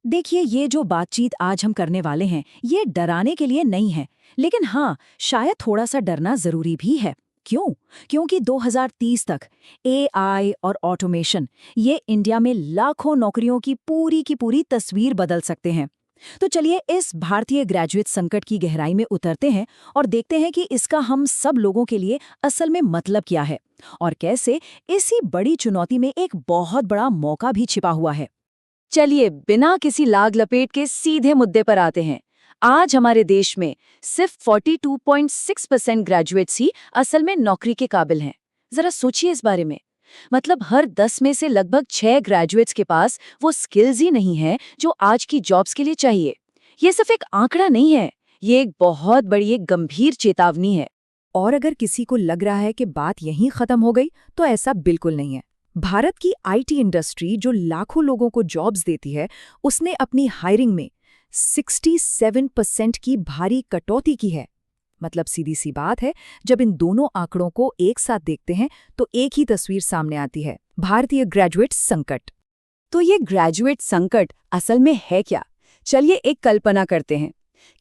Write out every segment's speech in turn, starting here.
देखिए, ये जो बातचीत आज हम करने वाले हैं, ये डराने के लिए नहीं है, लेकिन हाँ, शायद थोड़ा सा डरना जरूरी भी है। क्यों? क्योंकि 2030 तक एआई और ऑटोमेशन ये इंडिया में लाखों नौकरियों की पूरी तस्वीर बदल सकते हैं। तो चलिए इस भारतीय ग्रेजुएट संकट की गहराई में उतरते हैं और देखते हैं कि इसका हम सब लोगों के लिए असल में मतलब क्या है और कैसे इसी बड़ी चुनौती में एक बहुत बड़ा मौका भी छिपा हुआ है। चलिए बिना किसी लाग लपेट के सीधे मुद्दे पर आते हैं। आज हमारे देश में सिर्फ 42.6% ग्रेजुएट्स ही असल में नौकरी के काबिल हैं। जरा सोचिए इस बारे में। मतलब हर 10 में से लगभग 6 ग्रेजुएट्स के पास वो स्किल्स ही नहीं है जो आज की जॉब्स के लिए चाहिए। ये सिर्फ एक आंकड़ा नहीं है, ये एक बहुत बड़ी एक गंभीर चेतावनी है। और अगर किसी को लग रहा है कि बात यहीं खत्म हो गई, तो ऐसा बिल्कुल नहीं है। भारत की आईटी इंडस्ट्री जो लाखों लोगों को जॉब्स देती है, उसने अपनी हायरिंग में 67% की भारी कटौती की है। मतलब सीधी सी बात है, जब इन दोनों आंकड़ों को एक साथ देखते हैं तो एक ही तस्वीर सामने आती है, भारतीय ग्रेजुएट संकट। तो ये ग्रेजुएट संकट असल में है क्या? चलिए एक कल्पना करते हैं।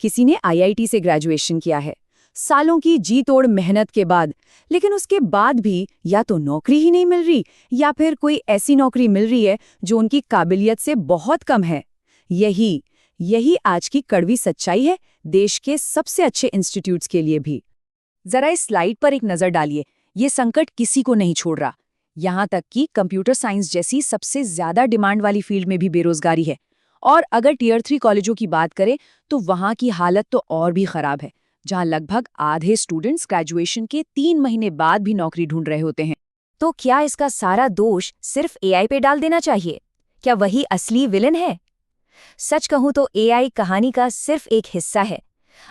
किसी ने आईआईटी से ग्रेजुएशन किया है, सालों की जी तोड़ मेहनत के बाद, लेकिन उसके बाद भी या तो नौकरी ही नहीं मिल रही या फिर कोई ऐसी नौकरी मिल रही है जो उनकी काबिलियत से बहुत कम है। यही यही आज की कड़वी सच्चाई है देश के सबसे अच्छे इंस्टीट्यूट्स के लिए भी। जरा इस स्लाइड पर एक नजर डालिए। ये संकट किसी को नहीं छोड़ रहा। यहाँ तक कि कंप्यूटर साइंस जैसी सबसे ज्यादा डिमांड वाली फील्ड में भी बेरोजगारी है। और अगर टियर 3 कॉलेजों की बात करें तो वहाँ की हालत तो और भी खराब है, जहाँ लगभग आधे स्टूडेंट्स ग्रेजुएशन के 3 महीने बाद भी नौकरी ढूंढ रहे होते हैं। तो क्या इसका सारा दोष सिर्फ एआई पे डाल देना चाहिए? क्या वही असली विलन है? सच कहूं तो एआई कहानी का सिर्फ एक हिस्सा है।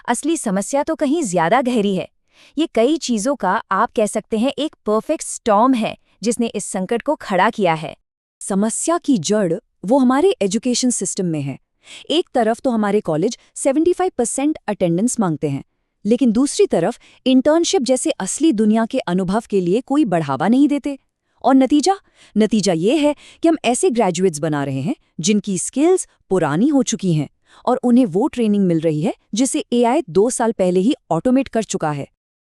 असली समस्या तो कहीं ज्यादा गहरी है। ये कई चीजों का आप कह सकते हैं एक परफेक्ट स्टॉर्म है जिसने इस संकट को खड़ा किया है। समस्या की जड़ वो हमारे एजुकेशन सिस्टम में है। एक तरफ तो हमारे कॉलेज 75% अटेंडेंस मांगते हैं, लेकिन दूसरी तरफ इंटर्नशिप जैसे असली दुनिया के अनुभव के लिए कोई बढ़ावा नहीं देते। और नतीजा ये है कि हम ऐसे ग्रेजुएट्स बना रहे हैं जिनकी स्किल्स पुरानी हो चुकी हैं और उन्हें वो ट्रेनिंग मिल रही है जिसे एआई 2 साल पहले ही ऑटोमेट कर चुका है।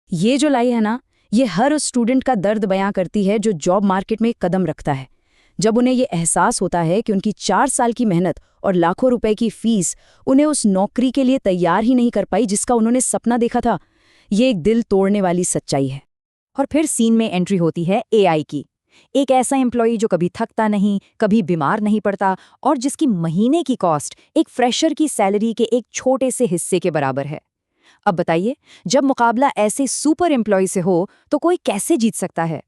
ये जो लाई है ना, ये हर उस स्टूडेंट का दर्द बयां करती है जो जॉब मार्केट में कदम रखता है। जब उन्हें ये एहसास होता है कि उनकी 4 साल की मेहनत और लाखों रुपए की फीस उन्हें उस नौकरी के लिए तैयार ही नहीं कर पाई जिसका उन्होंने सपना देखा था। ये एक दिल तोड़ने वाली सच्चाई है। और फिर सीन में एंट्री होती है एआई की। एक ऐसा एम्प्लॉई जो कभी थकता नहीं, कभी बीमार नहीं पड़ता और जिसकी महीने की कॉस्ट एक फ्रेशर की सैलरी के एक छोटे से हिस्से के बराबर है। अब बताइए, जब मुकाबला ऐसे सुपर एम्प्लॉय से हो तो कोई कैसे जीत सकता है?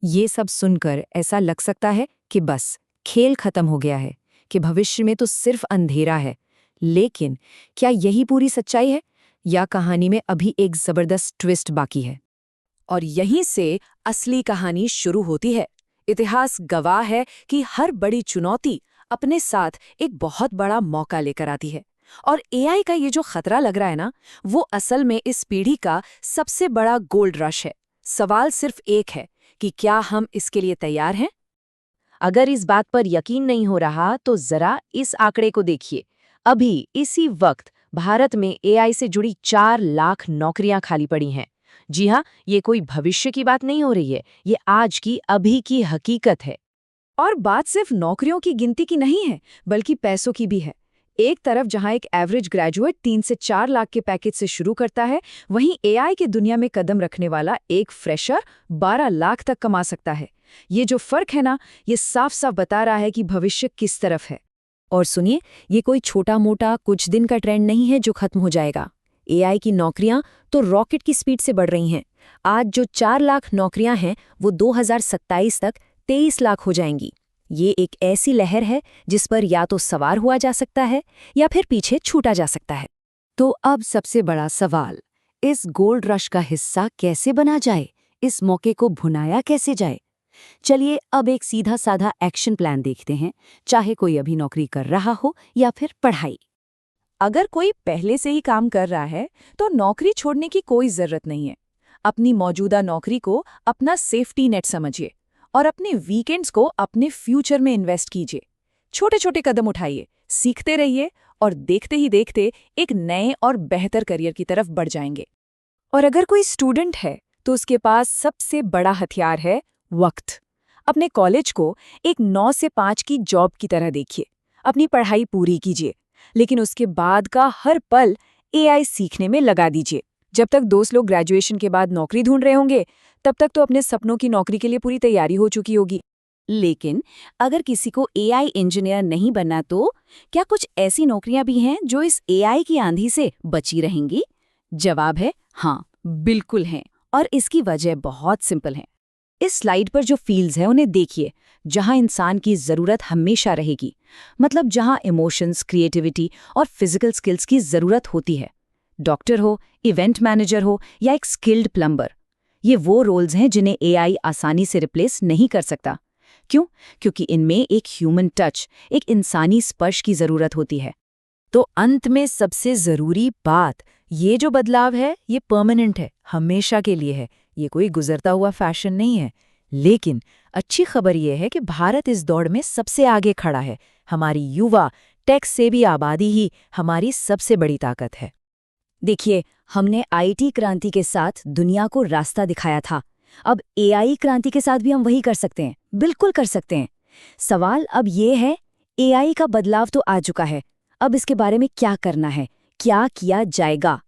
ये सब सुनकर ऐसा लग सकता है कि बस खेल खत्म हो गया है, कि भविष्य में तो सिर्फ अंधेरा है। लेकिन क्या यही पूरी सच्चाई है या कहानी में अभी एक जबरदस्त ट्विस्ट बाकी है? और यहीं से असली कहानी शुरू होती है। इतिहास गवाह है कि हर बड़ी चुनौती अपने साथ एक बहुत बड़ा मौका लेकर आती है। और एआई का ये जो खतरा लग रहा है ना, वो असल में इस पीढ़ी का सबसे बड़ा गोल्ड रश है। सवाल सिर्फ एक है कि क्या हम इसके लिए तैयार हैं? अगर इस बात पर यकीन नहीं हो रहा तो जरा इस आंकड़े को देखिए। अभी इसी वक्त भारत में एआई से जुड़ी 4 लाख नौकरियां खाली पड़ी हैं। जी हाँ, ये कोई भविष्य की बात नहीं हो रही है, ये आज की अभी की हकीकत है। और बात सिर्फ नौकरियों की गिनती की नहीं है, बल्कि पैसों की भी है। एक तरफ जहां एक एवरेज ग्रेजुएट 3 से 4 लाख के पैकेज से शुरू करता है, वहीं एआई की दुनिया में कदम रखने वाला एक फ्रेशर 12 लाख तक कमा सकता है। ये जो फर्क है ना, ये साफ साफ बता रहा है कि भविष्य किस तरफ है। और सुनिए, ये कोई छोटा मोटा कुछ दिन का ट्रेंड नहीं है जो खत्म हो जाएगा। एआई की नौकरियां तो रॉकेट की स्पीड से बढ़ रही हैं। आज जो 4 लाख नौकरियां हैं, वो 2027 तक 23 लाख हो जाएंगी। ये एक ऐसी लहर है जिस पर या तो सवार हुआ जा सकता है या फिर पीछे छूटा जा सकता है। तो अब सबसे बड़ा सवाल, इस गोल्ड रश का हिस्सा कैसे बना जाए? इस मौके को भुनाया कैसे जाए? चलिए अब एक सीधा साधा एक्शन प्लान देखते हैं, चाहे कोई अभी नौकरी कर रहा हो या फिर पढ़ाई। अगर कोई पहले से ही काम कर रहा है तो नौकरी छोड़ने की कोई जरूरत नहीं है। अपनी मौजूदा नौकरी को अपना सेफ्टी नेट समझिए और अपने वीकेंड्स को अपने फ्यूचर में इन्वेस्ट कीजिए। छोटे छोटे कदम उठाइए, सीखते रहिए और देखते ही देखते एक नए और बेहतर करियर की तरफ बढ़ जाएंगे। और अगर कोई स्टूडेंट है तो उसके पास सबसे बड़ा हथियार है वक्त। अपने कॉलेज को एक 9 से 5 की जॉब की तरह देखिए। अपनी पढ़ाई पूरी कीजिए, लेकिन उसके बाद का हर पल एआई सीखने में लगा दीजिए। जब तक दोस्त लोग ग्रेजुएशन के बाद नौकरी ढूंढ रहे होंगे, तब तक तो अपने सपनों की नौकरी के लिए पूरी तैयारी हो चुकी होगी। लेकिन अगर किसी को एआई इंजीनियर नहीं बनना तो क्या कुछ ऐसी नौकरियां भी हैं जो इस एआई की आंधी से बची रहेंगी? जवाब है हाँ, बिल्कुल हैं। और इसकी वजह बहुत सिंपल है। इस स्लाइड पर जो फील्ड्स हैं उन्हें देखिए, जहां इंसान की ज़रूरत हमेशा रहेगी। मतलब जहां इमोशंस, क्रिएटिविटी और फिजिकल स्किल्स की ज़रूरत होती है। डॉक्टर हो, इवेंट मैनेजर हो या एक स्किल्ड प्लम्बर, ये वो रोल्स हैं जिन्हें एआई आसानी से रिप्लेस नहीं कर सकता। क्यों? क्योंकि इनमें एक ह्यूमन टच, एक इंसानी स्पर्श की ज़रूरत होती है। तो अंत में सबसे ज़रूरी बात, ये जो बदलाव है ये परमानेंट है, हमेशा के लिए है। ये कोई गुजरता हुआ फैशन नहीं है। लेकिन अच्छी खबर ये है कि भारत इस दौड़ में सबसे आगे खड़ा है। हमारी युवा टेक से भी आबादी ही हमारी सबसे बड़ी ताकत है। देखिए, हमने आईटी क्रांति के साथ दुनिया को रास्ता दिखाया था। अब एआई क्रांति के साथ भी हम वही कर सकते हैं, बिल्कुल कर सकते हैं। सवाल अब ये है, एआई का बदलाव तो आ चुका है, अब इसके बारे में क्या करना है, क्या किया जाएगा?